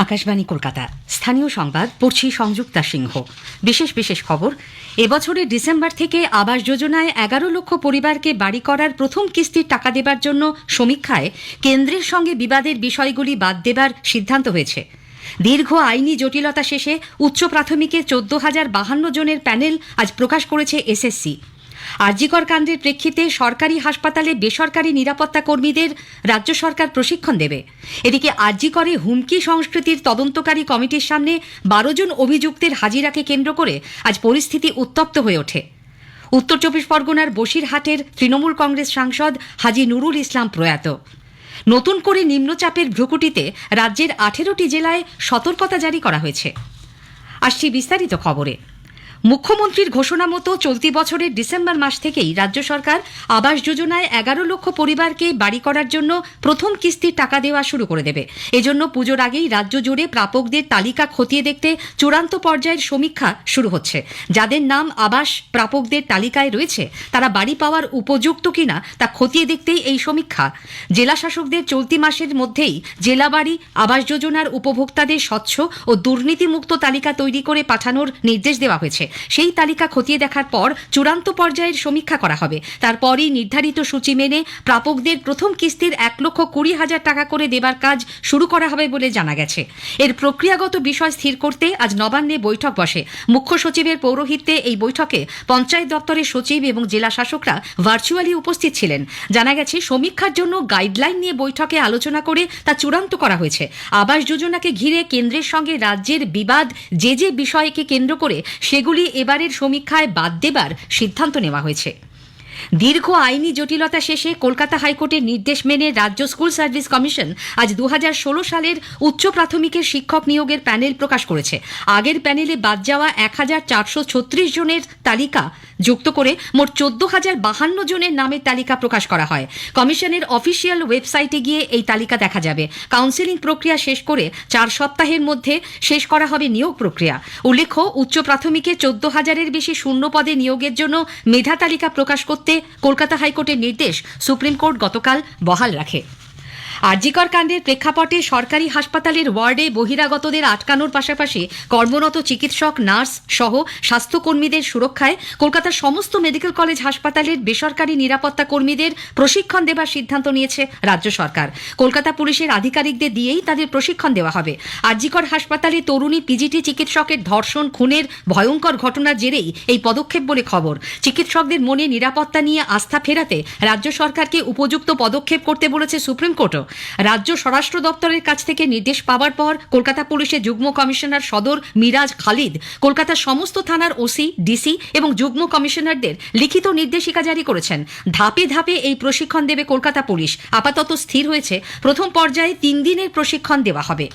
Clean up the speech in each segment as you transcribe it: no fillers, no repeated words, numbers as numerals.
আকাশবাণী কলকাতা স্থানীয় সংবাদ পড়ছি সংযুক্তা সিংহ। বিশেষ খবর। এবছরের ডিসেম্বর থেকে আবাস যোজনায় 11 লক্ষ পরিবারকে বাড়ি করার প্রথম কিস্তির টাকা দেবার জন্য সমীক্ষায় কেন্দ্রের সঙ্গে বিবাদের বিষয়গুলি বাদ দেবার সিদ্ধান্ত হয়েছে। দীর্ঘ আইনি জটিলতা শেষে উচ্চ প্রাথমিকে 14,052 জনের প্যানেল আজ প্রকাশ করেছে এসএসসি। আরজিকর কাণ্ডের প্রেক্ষিতে সরকারি হাসপাতালে বেসরকারি নিরাপত্তা কর্মীদের রাজ্য সরকার প্রশিক্ষণ দেবে। এদিকে আরজিকরে হুমকি সংস্কৃতির তদন্তকারী কমিটির সামনে 12 জন অভিযুক্তের হাজিরাকে কেন্দ্র করে আজ পরিস্থিতি উত্তপ্ত হয়ে ওঠে। উত্তর চব্বিশ পরগনার বসিরহাটের তৃণমূল কংগ্রেস সাংসদ হাজী নুরুল ইসলাম প্রয়াত। নতুন করে নিম্নচাপের ভ্রুকুটিতে রাজ্যের 18টি জেলায় সতর্কতা জারি করা হয়েছে। আসছি বিস্তারিত খবরে। মুখ্যমন্ত্রীর ঘোষণা মতো চলতি বছরের ডিসেম্বর মাস থেকেই রাজ্য সরকার আবাস যোজনায় 11 লক্ষ পরিবারকে বাড়ি করার জন্য প্রথম কিস্তির টাকা দেওয়া শুরু করে দেবে। এজন্য পুজোর আগেই রাজ্য জুড়ে প্রাপকদের তালিকা খতিয়ে দেখতে চূড়ান্ত পর্যায়ের সমীক্ষা শুরু হচ্ছে। যাদের নাম আবাস প্রাপকদের তালিকায় রয়েছে তারা বাড়ি পাওয়ার উপযুক্ত কিনা তা খতিয়ে দেখতেই এই সমীক্ষা। জেলা শাসকদের চলতি মাসের মধ্যেই জেলা বাড়ি আবাস যোজনার উপভোক্তাদের স্বচ্ছ ও দুর্নীতিমুক্ত তালিকা তৈরি করে পাঠানোর নির্দেশ দেওয়া হয়েছে। সেই তালিকা খতিয়ে দেখার পর চূড়ান্ত পর্যায়ের সমীক্ষা করা হবে। তারপরই নির্ধারিত সূচি মেনে প্রাপকদের প্রথম কিস্তির 1,20,000 টাকা করে দেবার কাজ শুরু করা হবে বলে জানা গেছে। এর প্রক্রিয়াগত বিষয় স্থির করতে আজ নবান্নে বৈঠক বসে। মুখ্য সচিবের পৌরোহিত্যে এই বৈঠকে পঞ্চায়েত দপ্তরের সচিব এবং জেলা শাসকরা ভার্চুয়ালি উপস্থিত ছিলেন। জানা গেছে সমীক্ষার জন্য গাইডলাইন নিয়ে বৈঠকে আলোচনা করে তা চূড়ান্ত করা হয়েছে। আবাস যোজনাকে ঘিরে কেন্দ্রের সঙ্গে রাজ্যের বিবাদ যে বিষয়কে কেন্দ্র করে সেগুলি এবারের সমীক্ষায় বাদ দেবার সিদ্ধান্ত নেওয়া হয়েছে। দীর্ঘ আইনি জটিলতা শেষে কলকাতা হাইকোর্টের নির্দেশ মেনে রাজ্য স্কুল সার্ভিস কমিশন আজ 2016 সালের উচ্চ প্রাথমিকের শিক্ষক নিয়োগের প্যানেল প্রকাশ করেছে। আগের প্যানেলে বাদ যাওয়া 1,436 জনের তালিকা যুক্ত করে মোট 14,052 জনের নামের তালিকা প্রকাশ করা হয়। কমিশনের অফিসিয়াল ওয়েবসাইটে গিয়ে এই তালিকা দেখা যাবে। কাউন্সেলিং প্রক্রিয়া শেষ করে 4 সপ্তাহের মধ্যে শেষ করা হবে নিয়োগ প্রক্রিয়া। উল্লেখ্য, উচ্চ প্রাথমিকে 14,000-এর বেশি শূন্য পদে নিয়োগের জন্য মেধা তালিকা প্রকাশ করতে কলকাতা হাইকোর্টের নির্দেশ সুপ্রিম কোর্ট গতকাল বহাল রাখে। আরজিকর কাণ্ডের প্রেক্ষাপটে সরকারি হাসপাতালের ওয়ার্ডে বহিরাগতদের আটকানোর পাশাপাশি কর্মরত চিকিৎসক, নার্স সহ স্বাস্থ্যকর্মীদের সুরক্ষায় কলকাতার সমস্ত মেডিকেল কলেজ হাসপাতালের বেসরকারি নিরাপত্তা কর্মীদের প্রশিক্ষণ দেবার সিদ্ধান্ত নিয়েছে রাজ্য সরকার। কলকাতা পুলিশের আধিকারিকদের দিয়েই তাদের প্রশিক্ষণ দেওয়া হবে। আরজিকর হাসপাতালে তরুণী পিজিটি চিকিৎসকের ধর্ষণ, খুনের ভয়ঙ্কর ঘটনার জেরেই এই পদক্ষেপ বলে খবর। চিকিৎসকদের মনে নিরাপত্তা নিয়ে আস্থা ফেরাতে রাজ্য সরকারকে উপযুক্ত পদক্ষেপ করতে বলেছে সুপ্রিম কোর্টও। রাজ্য স্বরাষ্ট্র দপ্তরের কাছ থেকে নির্দেশ পাওয়ার পর কলকাতা পুলিশের যুগ্ম কমিশনার সদর মিরাজ খালিদ কলকাতার সমস্ত থানার ওসি, ডিসি এবং যুগ্ম কমিশনারদের লিখিত নির্দেশিকা জারি করেছেন। ধাপে ধাপে এই প্রশিক্ষণ দেবে কলকাতা পুলিশ। আপাতত স্থির হয়েছে প্রথম পর্যায়ে 3 দিনের প্রশিক্ষণ দেওয়া হবে।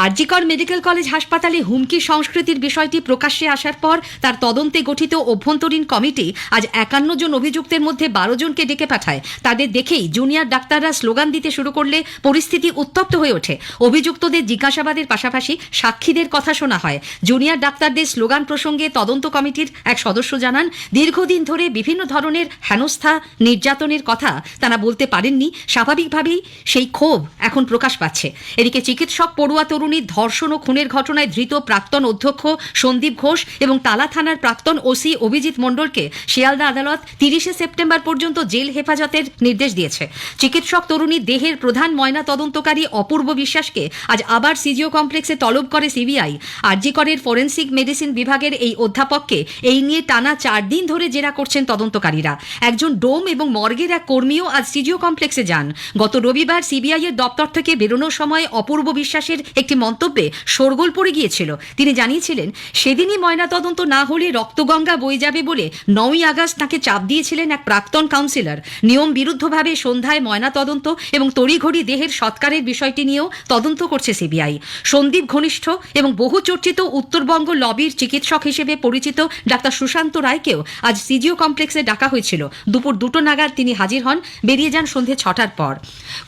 আরজিকর মেডিকেল কলেজ হাসপাতালে হুমকি সংস্কৃতির বিষয়টি প্রকাশ্যে আসার পর তার তদন্তে গঠিত অভ্যন্তরীণ কমিটি আজ 51 জন অভিযুক্তের মধ্যে 12 জনকে ডেকে পাঠায়। তাদের দেখেই জুনিয়র ডাক্তাররা স্লোগান দিতে শুরু করলে পরিস্থিতি উত্তপ্ত হয়ে ওঠে। অভিযুক্তদের জিজ্ঞাসাবাদের পাশাপাশি সাক্ষীদের কথা শোনা হয়। জুনিয়র ডাক্তারদের স্লোগান প্রসঙ্গে তদন্ত কমিটির এক সদস্য জানান, দীর্ঘদিন ধরে বিভিন্ন ধরনের হেনস্থা, নির্যাতনের কথা তারা বলতে পারেননি। স্বাভাবিকভাবেই সেই ক্ষোভ এখন প্রকাশ পাচ্ছে। এদিকে চিকিৎসক পড়ুয়া তরুণীর ধর্ষণ ও খুনের ঘটনায় ধৃত প্রাক্তন অধ্যক্ষ সন্দীপ ঘোষ এবং তালা থানার প্রাক্তন ওসি অভিজিৎ মণ্ডলকে শিয়ালদা আদালত 30 সেপ্টেম্বর পর্যন্ত জেল হেফাজতের নির্দেশ দিয়েছে। চিকিৎসক তরুণীর দেহের প্রধান ময়না তদন্তকারী অপূর্ব বিশ্বাসকে আজ আবার সিজিও কমপ্লেক্সে তলব করে সিবিআই। আরজিকরের ফরেন্সিক মেডিসিন বিভাগের এই অধ্যাপককে এই নিয়ে টানা 4 দিন ধরে জেরা করছেন তদন্তকারীরা। একজন ডোম এবং মর্গের এক কর্মীও আজ সিজিও কমপ্লেক্সে যান। গত রবিবার সিবিআই এর দপ্তর থেকে বেরোনোর সময় অপূর্ব বিশ্বাসের একটি মন্তব্যে শোরগোল পড়ে গিয়েছিল। তিনি জানিয়েছিলেন, সেদিনই ময়নাতদন্ত না হলে রক্তগঙ্গা বয়ে যাবে বলে 9ই আগস্ট তাকে চাপ দিয়েছিলেন এক প্রাক্তন কাউন্সিলর। নিয়ম বিরুদ্ধভাবে সন্ধ্যায় ময়নাতদন্ত এবং তড়িঘড়ি দেহের সৎকারের বিষয়টি নিয়েও তদন্ত করছে সিবিআই। সন্দীপ ঘনিষ্ঠ এবং বহু চর্চিত উত্তরবঙ্গ লবির চিকিৎসক হিসেবে পরিচিত ডাক্তার সুশান্ত রায়কেও আজ সিজিও কমপ্লেক্সে ডাকা হয়েছিল। দুপুর 2টো নাগাদ তিনি হাজির হন, বেরিয়ে যান সন্ধে 6টার পর।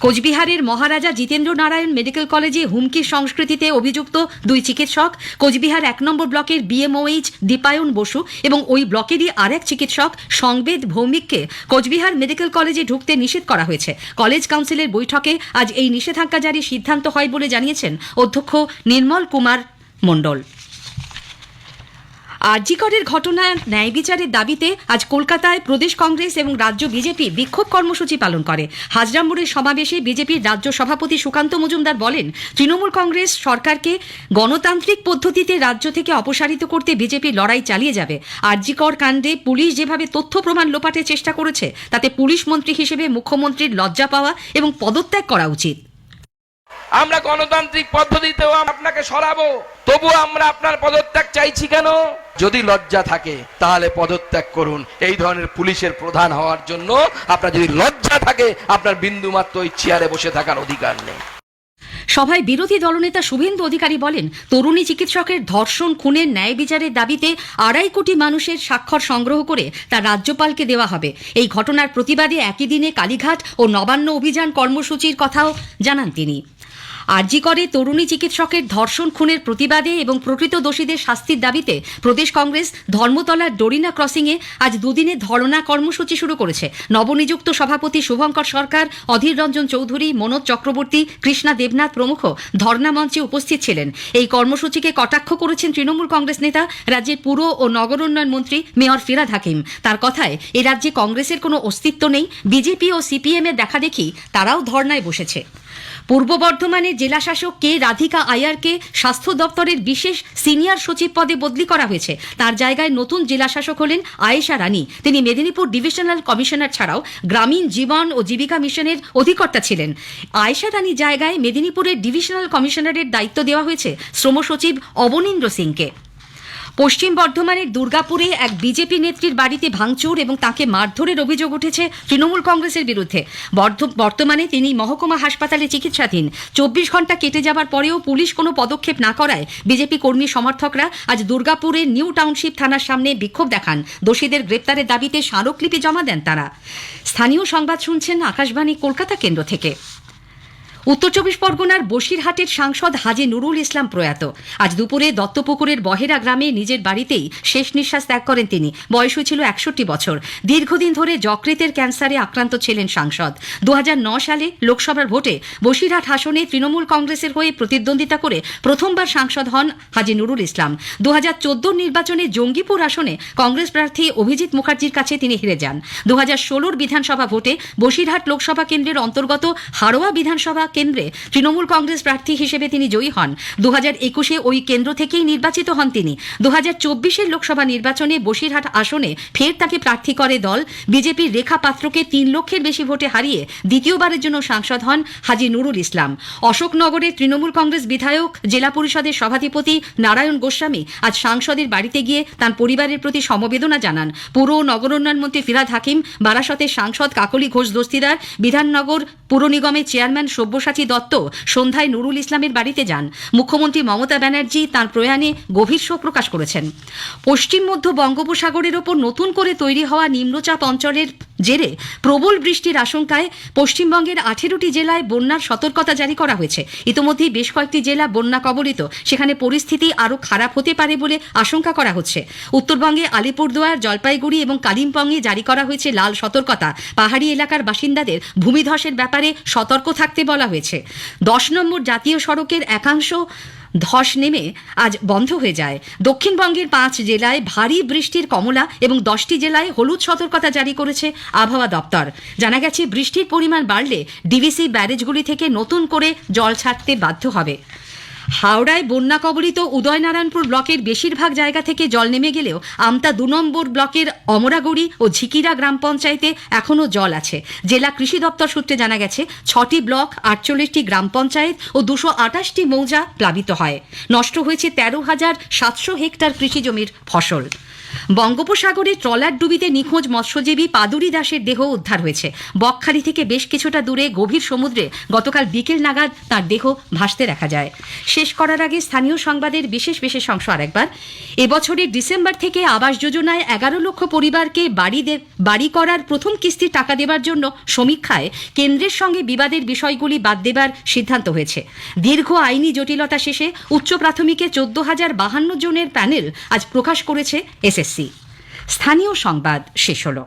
কোচবিহারের মহারাজা জিতেন্দ্র নারায়ণ মেডিকেল কলেজে হুমকি সংস্কৃতি দুষ্কৃতীতে অভিযুক্ত 2 চিকিৎসক, কোচবিহার 1 নম্বর ব্লকের বিএমওএইচ দীপায়ন বসু এবং ওই ব্লকেরই আরেক চিকিৎসক সংবেদ ভৌমিককে কোচবিহার মেডিকেল কলেজে ঢুকতে নিষেধ করা হয়েছে। কলেজ কাউন্সিলের বৈঠকে আজ এই নিষেধাজ্ঞা জারির সিদ্ধান্ত হয় বলে জানিয়েছেন অধ্যক্ষ নির্মল কুমার মণ্ডল। আরজি করের ঘটনার ন্যায় বিচারের দাবিতে আজ কলকাতায় প্রদেশ কংগ্রেস এবং রাজ্য বিজেপি বিক্ষোভ কর্মসূচি পালন করে। হাজরা মোড়ের সমাবেশে বিজেপির রাজ্য সভাপতি সুকান্ত মজুমদার বলেন, তৃণমূল কংগ্রেস সরকারকে গণতান্ত্রিক পদ্ধতিতে রাজ্য থেকে অপসারিত করতে বিজেপি লড়াই চালিয়ে যাবে। আরজি কর কাণ্ডে পুলিশ যেভাবে তথ্য প্রমাণ লোপাটের চেষ্টা করেছে তাতে পুলিশ মন্ত্রী হিসেবে মুখ্যমন্ত্রীর লজ্জা পাওয়া এবং পদত্যাগ করা উচিত। আমরা গণতান্ত্রিক পদ্ধতিতেও আপনাকে সরাবো, তবুও আমরা আপনার পদত্যাগ চাইছি কেন? যদি লজ্জা থাকে তাহলে পদত্যাগ করুন। এই ধরনের পুলিশের প্রধান হওয়ার জন্য আপনার যদি লজ্জা থাকে, আপনার বিন্দুমাত্র ওই চেয়ারে বসে থাকার অধিকার নেই। সভায় বিরোধী দলনেতা শুভেন্দু অধিকারী বলেন, তরুণী চিকিৎসকের ধর্ষণ খুনের ন্যায় বিচারের দাবিতে 2.5 কোটি মানুষের স্বাক্ষর সংগ্রহ করে তা রাজ্যপালকে দেওয়া হবে। এই ঘটনার প্রতিবাদে একই দিনে কালীঘাট ও নবান্ন অভিযান কর্মসূচির কথাও জানান তিনি। আরজি করে তরুণী চিকিৎসকের ধর্ষণ খুনের প্রতিবাদে এবং প্রকৃত দোষীদের শাস্তির দাবিতে প্রদেশ কংগ্রেস ধর্মতলার ডোরিনা ক্রসিংয়ে আজ 2 দিনের ধর্ণা কর্মসূচি শুরু করেছে। নবনিযুক্ত সভাপতি শুভঙ্কর সরকার, অধীর রঞ্জন চৌধুরী, মনোজ চক্রবর্তী, কৃষ্ণা দেবনাথ প্রমুখ ধর্ণা মঞ্চে উপস্থিত ছিলেন। এই কর্মসূচিকে কটাক্ষ করেছেন তৃণমূল কংগ্রেস নেতা, রাজ্যের পুর ও নগর উন্নয়ন মন্ত্রী মেয়র ফিরহাদ হাকিম। তার কথায়, এ রাজ্যে কংগ্রেসের কোনো অস্তিত্ব নেই, বিজেপি ও সিপিএম এর দেখা দেখি তারাও ধর্ণায় বসেছে। পূর্ব বর্ধমানের জেলাশাসক কে রাধিকা আয়ারকে স্বাস্থ্য দপ্তরের বিশেষ সিনিয়র সচিব পদে বদলি করা হয়েছে। তার জায়গায় নতুন জেলাশাসক হলেন আয়েশা রানী। তিনি মেদিনীপুর ডিভিশনাল কমিশনার ছাড়াও গ্রামীণ জীবন ও জীবিকা মিশনের অধিকর্তা ছিলেন। আয়েশা রানীর জায়গায় মেদিনীপুরের ডিভিশনাল কমিশনারের দায়িত্ব দেওয়া হয়েছে শ্রম সচিব অবনীন্দ্র সিংকে। পশ্চিম বর্ধমানের দুর্গাপুরে এক বিজেপি নেত্রীর বাড়িতে ভাঙচুর এবং তাকে মারধরের অভিযোগ উঠেছে তৃণমূল কংগ্রেসের বিরুদ্ধে। বর্তমানে তিনি মহকুমা হাসপাতালে চিকিৎসাধীন। 24 ঘন্টা কেটে যাবার পরেও পুলিশ কোনো পদক্ষেপ না করায় বিজেপি কর্মী সমর্থকরা আজ দুর্গাপুরের নিউ টাউনশিপ থানার সামনে বিক্ষোভ দেখান। দোষীদের গ্রেপ্তারের দাবিতে স্মারকলিপি জমা দেন তারা। স্থানীয় সংবাদ শুনছেন আকাশবাণী কলকাতা কেন্দ্র থেকে। উত্তর 24 পরগনার বসিরহাটের সাংসদ হাজী নুরুল ইসলাম প্রয়াত। আজ দুপুরে দত্তপুকুরের বহেরা গ্রামে নিজের বাড়িতেই শেষ নিঃশ্বাস ত্যাগ করেন তিনি। বয়স হয়েছিল 61 বছর। দীর্ঘদিন ধরে যকৃতের ক্যান্সারে আক্রান্ত ছিলেন সাংসদ। 2009 সালে লোকসভার ভোটে বসিরহাট আসনে তৃণমূল কংগ্রেসের হয়ে প্রতিদ্বন্দ্বিতা করে প্রথমবার সাংসদ হন হাজী নুরুল ইসলাম। 2014 নির্বাচনে জঙ্গিপুর আসনে কংগ্রেস প্রার্থী অভিজিৎ মুখার্জির কাছে তিনি হেরে যান। 2016 বিধানসভা ভোটে বসিরহাট লোকসভা কেন্দ্রের অন্তর্গত হাড়োয়া বিধানসভা কেন্দ্রে তৃণমূল কংগ্রেস প্রার্থী হিসেবে তিনি জয়ী হন। 2021 ওই কেন্দ্র থেকেই নির্বাচিত হন তিনি। 2024 লোকসভা নির্বাচনে বসিরহাট আসনে ফের তাকে প্রার্থী করে দল। বিজেপির রেখা পাত্রকে 3 লক্ষের বেশি ভোটে হারিয়ে দ্বিতীয়বারের জন্য সাংসদ হন হাজী নুরুল ইসলাম। অশোকনগরে তৃণমূল কংগ্রেস বিধায়ক, জেলা পরিষদের সভাধিপতি নারায়ণ গোস্বামী আজ সাংসদের বাড়িতে গিয়ে তার পরিবারের প্রতি সমবেদনা জানান। পুর ও নগর উন্নয়ন মন্ত্রী ফিরহাদ হাকিম, বারাসতের সাংসদ কাকলি ঘোষ দস্তিদার, বিধাননগর পুর নিগমের চেয়ারম্যান সব্যসাচী দত্ত সন্ধ্যায় নুরুল ইসলামের বাড়িতে যান। মুখ্যমন্ত্রী মমতা ব্যানার্জি তাঁর প্রয়াণে গভীর শোক প্রকাশ করেছেন। পশ্চিম মধ্য বঙ্গোপসাগরের ওপর নতুন করে তৈরি হওয়া নিম্নচাপ অঞ্চলের জেরে প্রবল বৃষ্টির আশঙ্কায় পশ্চিমবঙ্গের 18টি জেলায় বন্যার সতর্কতা জারি করা হয়েছে। ইতিমধ্যেই বেশ কয়েকটি জেলা বন্যা কবলিত। সেখানে পরিস্থিতি আরও খারাপ হতে পারে বলে আশঙ্কা করা হচ্ছে। উত্তরবঙ্গে আলিপুরদুয়ার, জলপাইগুড়ি এবং কালিম্পংয়ে জারি করা হয়েছে লাল সতর্কতা। পাহাড়ি এলাকার বাসিন্দাদের ভূমিধসের ব্যাপারে সতর্ক থাকতে বলা হয়েছে। 10 নম্বর জাতীয় সড়কের একাংশ ধস নেমে আজ বন্ধ হয়ে যায়। দক্ষিণবঙ্গের 5 জেলায় ভারী বৃষ্টির কমলা এবং 10টি জেলায় হলুদ সতর্কতা জারি করেছে আবহাওয়া দপ্তর। জানা গেছে, বৃষ্টির পরিমাণ বাড়লে ডিভিসি ব্যারেজগুলি থেকে নতুন করে জল ছাড়তে বাধ্য হবে। হাওড়ায় বন্যা কবলিত উদয়নারায়ণপুর ব্লকের বেশিরভাগ জায়গা থেকে জল নেমে গেলেও আমতা 2 নম্বর ব্লকের অমরাগুড়ি ও ঝিকিরা গ্রাম পঞ্চায়েতে এখনও জল আছে। জেলা কৃষি দপ্তর সূত্রে জানা গেছে, 6টি ব্লক, 48টি গ্রাম পঞ্চায়েত ও 228টি মৌজা প্লাবিত হয়। নষ্ট হয়েছে 13,700 হেক্টর কৃষি জমির ফসল। বঙ্গোপসাগরে ট্রলার ডুবিতে নিখোঁজ মৎস্যজীবী পাদুরি দাসের দেহ উদ্ধার হয়েছে। বকখালি থেকে বেশ কিছুটা দূরে গভীর সমুদ্রে গতকাল বিকেল নাগাদ তার দেহ ভাসতে দেখা যায়। শেষ করার আগে স্থানীয় সংবাদের বিশেষ বিশেষ অংশ আরেকবার। এবছরের ডিসেম্বর থেকে আবাস যোজনায় 11 লক্ষ পরিবারকে বাড়ি করার প্রথম কিস্তির টাকা দেবার জন্য সমীক্ষায় কেন্দ্রের সঙ্গে বিবাদের বিষয়গুলি বাদ দেবার সিদ্ধান্ত হয়েছে। দীর্ঘ আইনি জটিলতা শেষে উচ্চ প্রাথমিকে 14,052 জনের প্যানেল আজ প্রকাশ করেছে এসএসসি। স্থানীয় সংবাদ শেষ হলো।